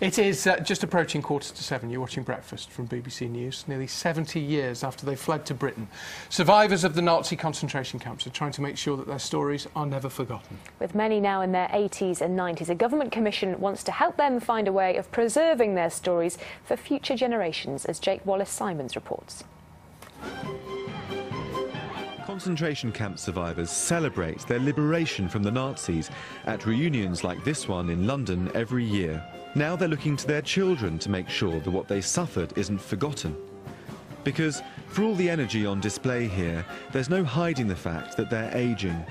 It is just approaching 7:15. You're watching Breakfast from BBC News. Nearly 70 years after they fled to Britain, survivors of the Nazi concentration camps are trying to make sure that their stories are never forgotten. With many now in their 80s and 90s, a government commission wants to help them find a way of preserving their stories for future generations, as Wallis Simons reports. Concentration camp survivors celebrate their liberation from the Nazis at reunions like this one in London every year. Now they're looking to their children to make sure that what they suffered isn't forgotten. Because for all the energy on display here, there's no hiding the fact that they're ageing.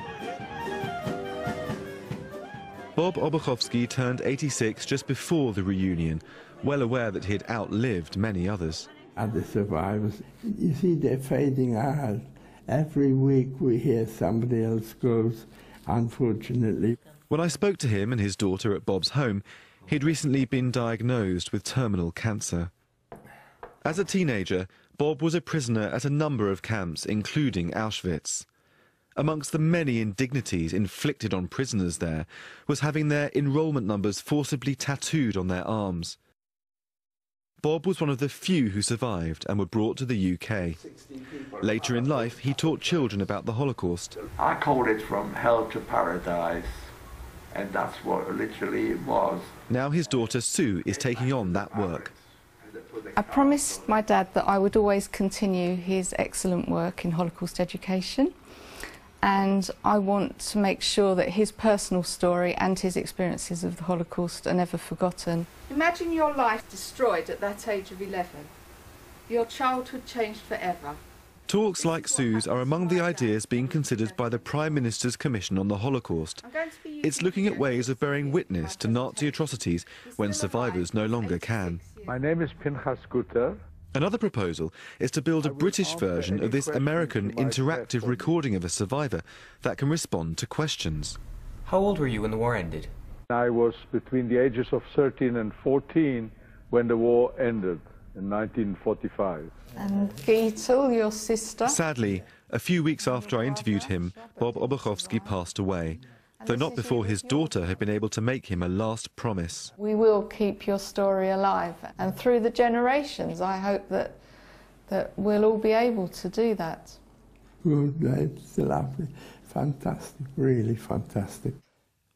Bob Obuchowski turned 86 just before the reunion, well aware that he'd outlived many others. And the survivors, you see, they're fading out. Every week we hear somebody else goes, unfortunately. When I spoke to him and his daughter at Bob's home, he'd recently been diagnosed with terminal cancer. As a teenager, Bob was a prisoner at a number of camps, including Auschwitz. Amongst the many indignities inflicted on prisoners there was having their enrolment numbers forcibly tattooed on their arms. Bob was one of the few who survived and were brought to the UK. Later in life, he taught children about the Holocaust. I call it from hell to paradise, and that's what literally it was. Now his daughter Sue is taking on that work. I promised my dad that I would always continue his excellent work in Holocaust education, and I want to make sure that his personal story and his experiences of the Holocaust are never forgotten. Imagine your life destroyed at that age of 11. Your childhood changed forever. Talks like Sue's are among the ideas being considered by the Prime Minister's Commission on the Holocaust. It's looking at ways of bearing witness to Nazi atrocities when survivors no longer can. My name is Pinchas Guter. Another proposal is to build a British version of this American interactive recording of a survivor that can respond to questions. How old were you when the war ended? I was between the ages of 13 and 14 when the war ended in 1945. And Gietel, your sister? Sadly, a few weeks after I interviewed him, Bob Obuchowski passed away, though not before his daughter had been able to make him a last promise. We will keep your story alive, and through the generations I hope that we'll all be able to do that. Good, it's lovely, fantastic, really fantastic.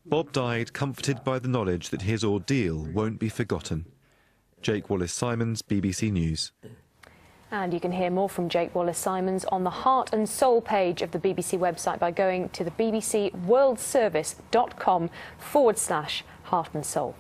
Bob died comforted by the knowledge that his ordeal won't be forgotten. Wallis Simons, BBC News. And you can hear more from Wallis Simons on the Heart and Soul page of the BBC website by going to the bbcworldservice.com/heart and soul.